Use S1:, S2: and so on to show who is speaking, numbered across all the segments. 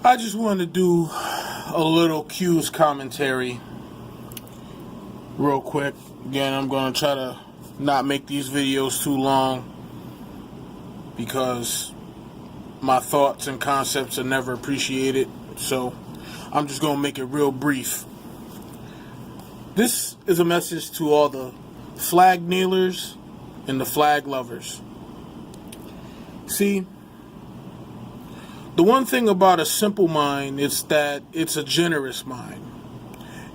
S1: I just wanted to do a little Q's commentary real quick. Again, I'm going to try to not make these videos too long because my thoughts and concepts are never appreciated. So I'm just going to make it real brief. This is a message to all the flag kneelers and the flag lovers. See, the one thing about a simple mind is that it's a generous mind.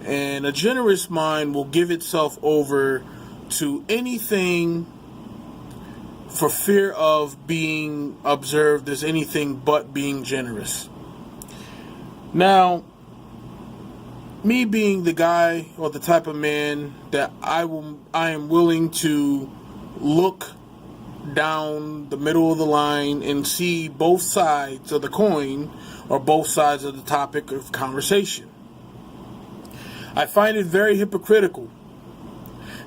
S1: And a generous mind will give itself over to anything for fear of being observed as anything but being generous. Now, me being the guy or the type of man that I am willing to look down the middle of the line and see both sides of the coin or both sides of the topic of conversation. I find it very hypocritical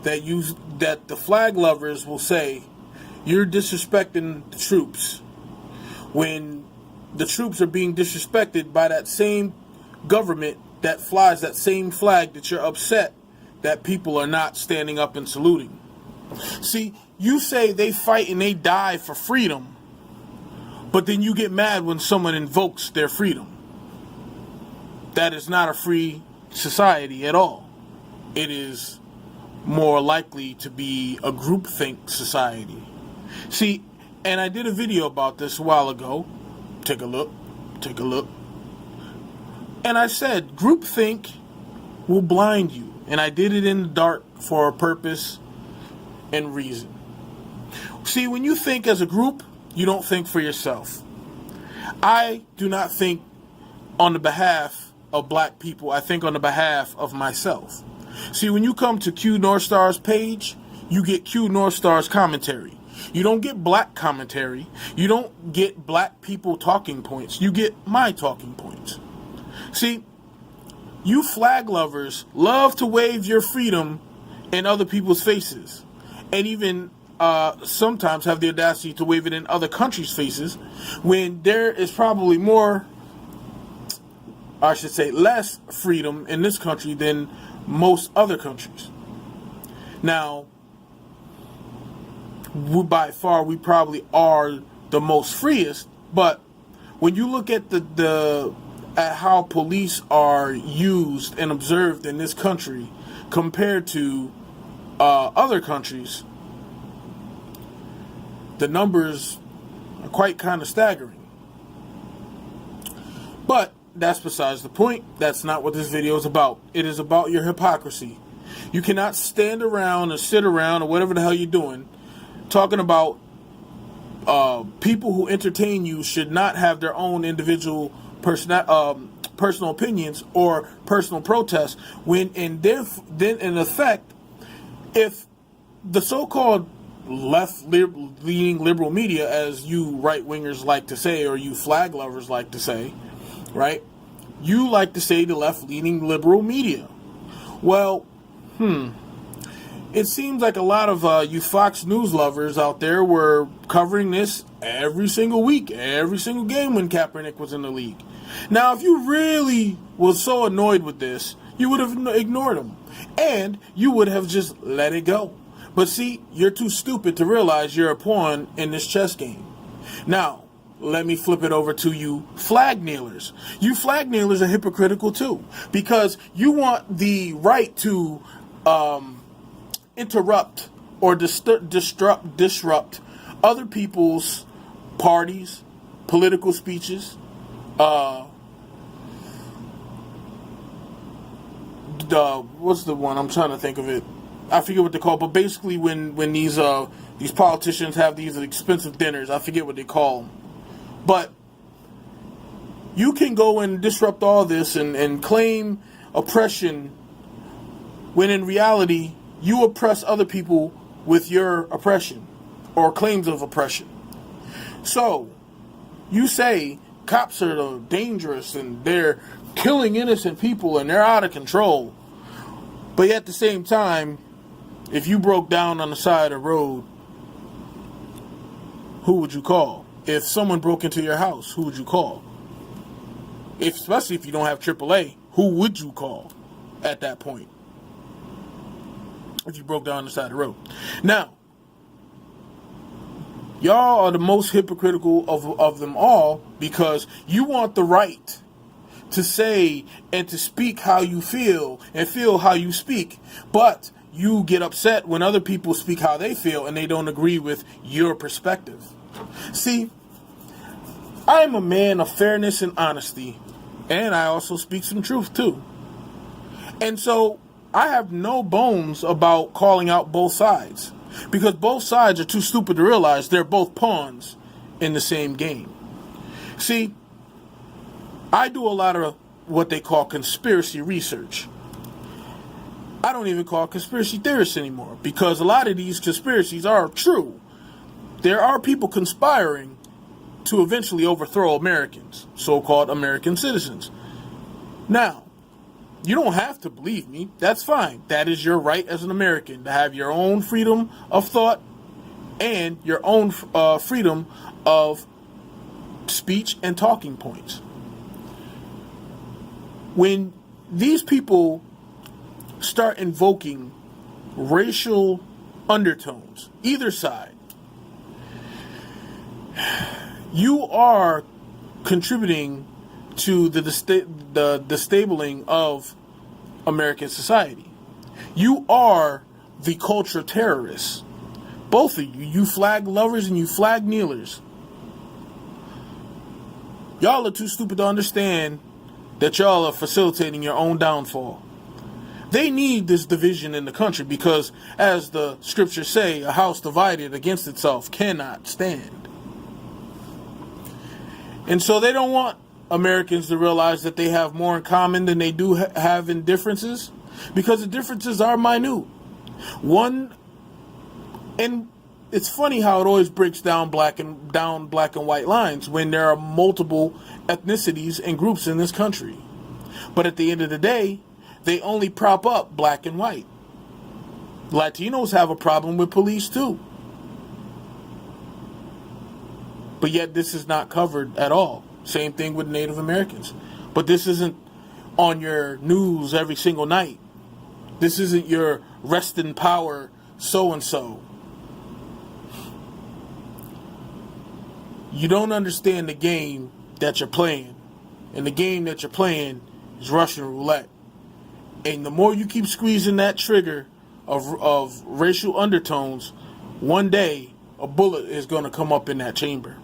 S1: that the flag lovers will say you're disrespecting the troops when the troops are being disrespected by that same government that flies that same flag that you're upset that people are not standing up and saluting. See, you say they fight and they die for freedom, but then you get mad when someone invokes their freedom. That is not a free society at all. It is more likely to be a groupthink society. See, and I did a video about this a while ago. Take a look. And I said, groupthink will blind you. And I did it in the dark for a purpose and reason. See, when you think as a group, you don't think for yourself. I do not think on the behalf of black people. I think on the behalf of myself. See, when you come to Q Northstar's page, you get Q Northstar's commentary. You don't get black commentary. You don't get black people talking points. You get my talking points. See, you flag lovers love to wave your freedom in other people's faces. And even sometimes have the audacity to wave it in other countries' faces when there is probably more, I should say, less freedom in this country than most other countries. Now, by far, we probably are the most freest, but when you look at at how police are used and observed in this country compared to other countries, the numbers are quite kind of staggering. But that's besides the point. That's not what this video is about. It is about your hypocrisy. You cannot stand around or sit around or whatever the hell you're doing talking about people who entertain you should not have their own individual personal opinions or personal protests when then in effect, if the so-called left-leaning liberal media, as you right-wingers like to say, or you flag lovers like to say, right? You like to say the left-leaning liberal media. Well, it seems like a lot of you Fox News lovers out there were covering this every single week, every single game when Kaepernick was in the league. Now, if you really was so annoyed with this, you would have ignored him. And you would have just let it go. But see, you're too stupid to realize you're a pawn in this chess game. Now, let me flip it over to you flag kneelers. You flag kneelers are hypocritical too. Because you want the right to interrupt or disrupt other people's parties, political speeches, what's the one? I'm trying to think of it. I forget what they call it, but basically when these politicians have these expensive dinners, I forget what they call them. But you can go and disrupt all this and claim oppression when in reality you oppress other people with your oppression or claims of oppression. So you say cops are dangerous and they're killing innocent people and they're out of control. But at the same time, if you broke down on the side of the road, who would you call? If someone broke into your house, who would you call? Especially if you don't have AAA, who would you call at that point? If you broke down the side of the road. Now, y'all are the most hypocritical of them all, because you want the right to say and to speak how you feel and feel how you speak, but you get upset when other people speak how they feel and they don't agree with your perspective. See, I am a man of fairness and honesty, and I also speak some truth too. And so I have no bones about calling out both sides, because both sides are too stupid to realize they're both pawns in the same game. See, I do a lot of what they call conspiracy research. I don't even call conspiracy theorists anymore, because a lot of these conspiracies are true. There are people conspiring to eventually overthrow Americans, so-called American citizens. Now, you don't have to believe me. That's fine. That is your right as an American, to have your own freedom of thought and your own freedom of speech and talking points. When these people start invoking racial undertones, either side, you are contributing to the disabling of American society. You are the culture terrorists. Both of you. You flag lovers and you flag kneelers. Y'all are too stupid to understand that y'all are facilitating your own downfall. They need this division in the country because, as the scriptures say, a house divided against itself cannot stand. And so they don't want Americans to realize that they have more in common than they do have in differences, because the differences are minute. And it's funny how it always breaks down black and white lines when there are multiple ethnicities and groups in this country. But at the end of the day, they only prop up black and white. Latinos have a problem with police too. But yet this is not covered at all. Same thing with Native Americans. But this isn't on your news every single night. This isn't your rest in power so-and-so. You don't understand the game that you're playing. And the game that you're playing is Russian roulette. And the more you keep squeezing that trigger of racial undertones, one day a bullet is going to come up in that chamber.